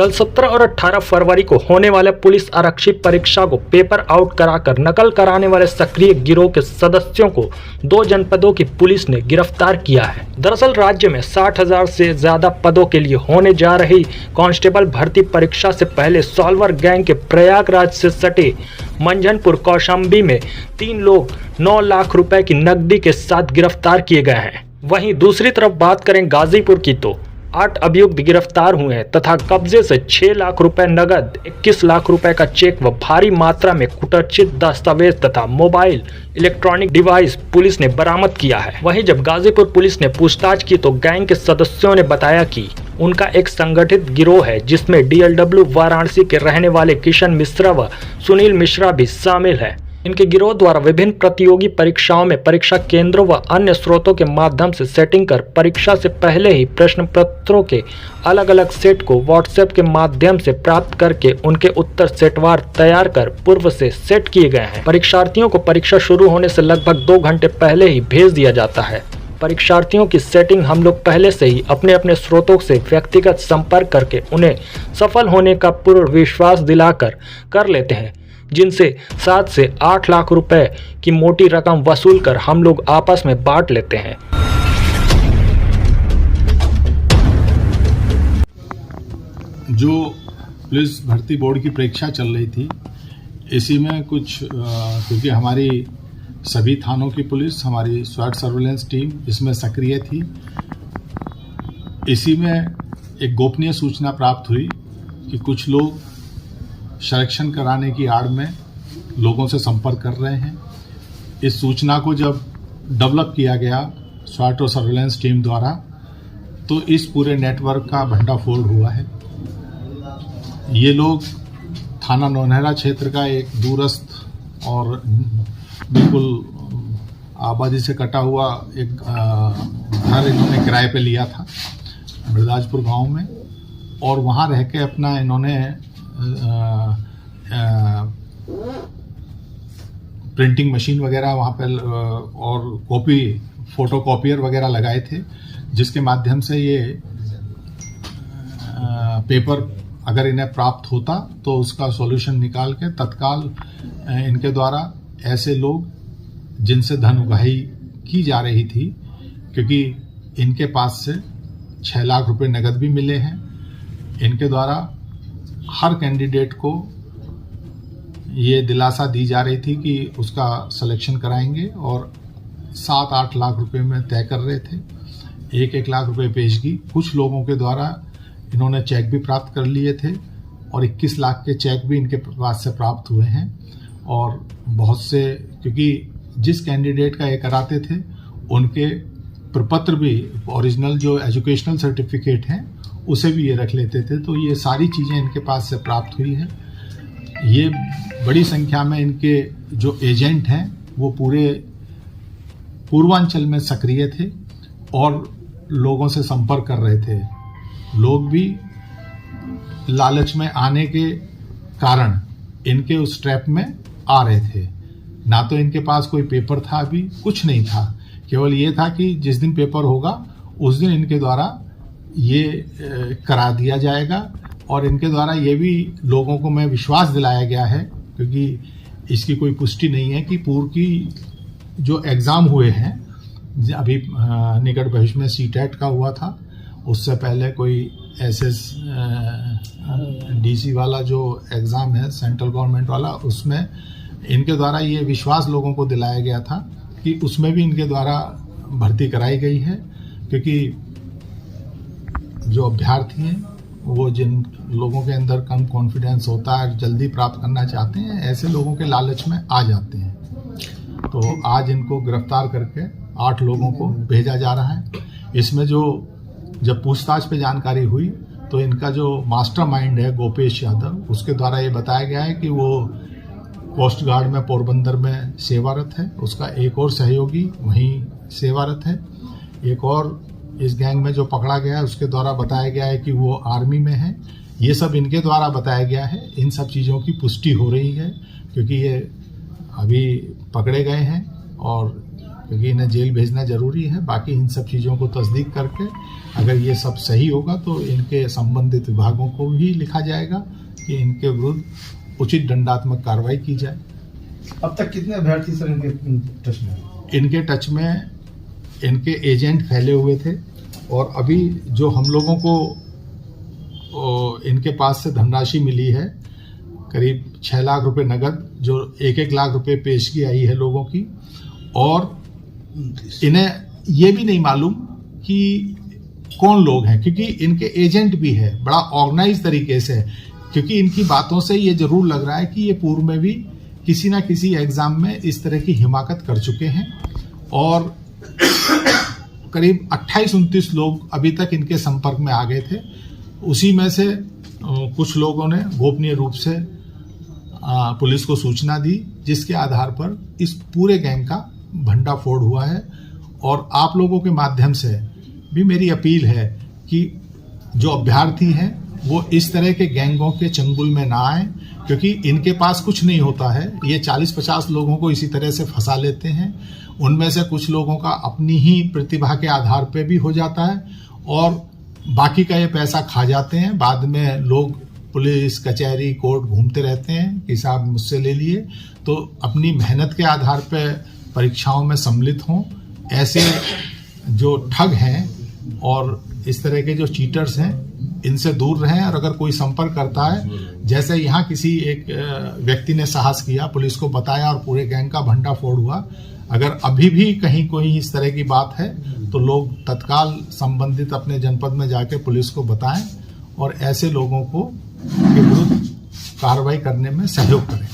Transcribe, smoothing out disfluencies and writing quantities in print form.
कल 17 और 18 फरवरी को होने वाले पुलिस आरक्षी परीक्षा को पेपर आउट कराकर नकल कराने वाले सक्रिय गिरोह के सदस्यों को 2 जनपदों की पुलिस ने गिरफ्तार किया है। दरअसल राज्य में 60,000 से ज्यादा पदों के लिए होने जा रही कांस्टेबल भर्ती परीक्षा से पहले सॉल्वर गैंग के प्रयागराज से सटे मंझनपुर कौशाम्बी में 3 लोग 9 लाख रुपए की नकदी के साथ गिरफ्तार किए गए हैं। वहीं दूसरी तरफ बात करें गाजीपुर की तो 8 अभियुक्त गिरफ्तार हुए हैं तथा कब्जे से 6 लाख रुपए नगद, 21 लाख रुपए का चेक व भारी मात्रा में कुटर्चित दस्तावेज तथा मोबाइल इलेक्ट्रॉनिक डिवाइस पुलिस ने बरामद किया है। वहीं जब गाजीपुर पुलिस ने पूछताछ की तो गैंग के सदस्यों ने बताया कि उनका एक संगठित गिरोह है जिसमें DLW वाराणसी के रहने वाले किशन मिश्रा व सुनील मिश्रा भी शामिल है। इनके गिरोह द्वारा विभिन्न प्रतियोगी परीक्षाओं में परीक्षा केंद्रों व अन्य स्रोतों के माध्यम से सेटिंग कर परीक्षा से पहले ही प्रश्न पत्रों के अलग अलग सेट को व्हाट्सएप के माध्यम से प्राप्त करके उनके उत्तर सेटवार तैयार कर पूर्व से सेट किए गए हैं। परीक्षार्थियों को परीक्षा शुरू होने से लगभग 2 घंटे पहले ही भेज दिया जाता है। परीक्षार्थियों की सेटिंग हम लोग पहले से ही अपने अपने स्रोतों से व्यक्तिगत संपर्क करके उन्हें सफल होने का पूर्ण विश्वास दिलाकर कर लेते हैं, जिनसे 7 से 8 लाख रुपए की मोटी रकम वसूल कर हम लोग आपस में बांट लेते हैं। जो पुलिस भर्ती बोर्ड की परीक्षा चल रही थी, इसी में कुछ क्योंकि हमारी सभी थानों की पुलिस, हमारी स्वाट सर्वेलेंस टीम इसमें सक्रिय थी, इसी में एक गोपनीय सूचना प्राप्त हुई कि कुछ लोग संरक्षण कराने की आड़ में लोगों से संपर्क कर रहे हैं। इस सूचना को जब डेवलप किया गया स्वाट और सर्वेलेंस टीम द्वारा, तो इस पूरे नेटवर्क का भंडाफोड़ हुआ है। ये लोग थाना नौनहरा क्षेत्र का एक दूरस्थ और बिल्कुल आबादी से कटा हुआ एक घर इन्होंने किराए पे लिया था बृहदाजपुर गांव में, और वहाँ रह के अपना इन्होंने प्रिंटिंग मशीन वगैरह वहाँ पे और फोटो कॉपियर वगैरह लगाए थे, जिसके माध्यम से ये पेपर अगर इन्हें प्राप्त होता तो उसका सॉल्यूशन निकाल के तत्काल इनके द्वारा ऐसे लोग जिनसे धन उगाही की जा रही थी, क्योंकि इनके पास से 6 लाख रुपए नगद भी मिले हैं, इनके द्वारा हर कैंडिडेट को ये दिलासा दी जा रही थी कि उसका सिलेक्शन कराएंगे, और 7-8 लाख रुपए में तय कर रहे थे। 1-1 लाख रुपए पेशगी कुछ लोगों के द्वारा इन्होंने चेक भी प्राप्त कर लिए थे, और 21 लाख के चेक भी इनके पास से प्राप्त हुए हैं। और बहुत से, क्योंकि जिस कैंडिडेट का ये कराते थे उनके प्रपत्र भी, ओरिजिनल जो एजुकेशनल सर्टिफिकेट हैं उसे भी ये रख लेते थे, तो ये सारी चीज़ें इनके पास से प्राप्त हुई है। ये बड़ी संख्या में इनके जो एजेंट हैं वो पूरे पूर्वांचल में सक्रिय थे और लोगों से संपर्क कर रहे थे। लोग भी लालच में आने के कारण इनके उस ट्रैप में आ रहे थे। ना तो इनके पास कोई पेपर था, अभी कुछ नहीं था, केवल ये था कि जिस दिन पेपर होगा उस दिन इनके द्वारा ये करा दिया जाएगा। और इनके द्वारा ये भी लोगों को मैं विश्वास दिलाया गया है, क्योंकि इसकी कोई पुष्टि नहीं है कि पूर्व की जो एग्ज़ाम हुए हैं, अभी निकट भविष्य में CTET का हुआ था, उससे पहले कोई DC वाला जो एग्ज़ाम है सेंट्रल गवर्नमेंट वाला, उसमें इनके द्वारा ये विश्वास लोगों को दिलाया गया था कि उसमें भी इनके द्वारा भर्ती कराई गई है, क्योंकि जो अभ्यर्थी हैं वो जिन लोगों के अंदर कम कॉन्फिडेंस होता है, जल्दी प्राप्त करना चाहते हैं, ऐसे लोगों के लालच में आ जाते हैं। तो आज इनको गिरफ्तार करके 8 लोगों को भेजा जा रहा है। इसमें जब पूछताछ पे जानकारी हुई तो इनका जो मास्टरमाइंड है गोपेश यादव, उसके द्वारा ये बताया गया है कि वो कोस्ट गार्ड में पोरबंदर में सेवारत है, उसका एक और सहयोगी वहीं सेवारत है, एक और इस गैंग में जो पकड़ा गया है उसके द्वारा बताया गया है कि वो आर्मी में है। ये सब इनके द्वारा बताया गया है। इन सब चीज़ों की पुष्टि हो रही है क्योंकि ये अभी पकड़े गए हैं और क्योंकि इन्हें जेल भेजना जरूरी है। बाकी इन सब चीज़ों को तस्दीक करके अगर ये सब सही होगा तो इनके संबंधित विभागों को भी लिखा जाएगा कि इनके विरुद्ध उचित दंडात्मक कार्रवाई की जाए। अब तक कितने अभ्यर्थी सर इनके टच में? इनके टच में इनके एजेंट फैले हुए थे और अभी जो हम लोगों को इनके पास से धनराशि मिली है करीब 6 लाख रुपए नगद, जो 1-1 लाख रुपए पेशगी आई है लोगों की, और इन्हें ये भी नहीं मालूम कि कौन लोग हैं, क्योंकि इनके एजेंट भी है, बड़ा ऑर्गेनाइज तरीके से, क्योंकि इनकी बातों से ये जरूर लग रहा है कि ये पूर्व में भी किसी ना किसी एग्जाम में इस तरह की हिमाकत कर चुके हैं। और करीब 28-29 लोग अभी तक इनके संपर्क में आ गए थे। उसी में से कुछ लोगों ने गोपनीय रूप से पुलिस को सूचना दी, जिसके आधार पर इस पूरे गैंग का भंडाफोड़ हुआ है। और आप लोगों के माध्यम से भी मेरी अपील है कि जो अभ्यर्थी हैं वो इस तरह के गैंगों के चंगुल में ना आए, क्योंकि इनके पास कुछ नहीं होता है। ये 40-50 लोगों को इसी तरह से फंसा लेते हैं। उनमें से कुछ लोगों का अपनी ही प्रतिभा के आधार पे भी हो जाता है और बाकी का ये पैसा खा जाते हैं। बाद में लोग पुलिस कचहरी कोर्ट घूमते रहते हैं कि साहब मुझसे ले लिए। तो अपनी मेहनत के आधार पे परीक्षाओं में सम्मिलित हों। ऐसे जो ठग हैं और इस तरह के जो चीटर्स हैं इनसे दूर रहें। और अगर कोई संपर्क करता है, जैसे यहाँ किसी एक व्यक्ति ने साहस किया, पुलिस को बताया और पूरे गैंग का भंडाफोड़ हुआ, अगर अभी भी कहीं कोई इस तरह की बात है तो लोग तत्काल संबंधित अपने जनपद में जाके पुलिस को बताएं और ऐसे लोगों को के विरुद्ध कार्रवाई करने में सहयोग करें।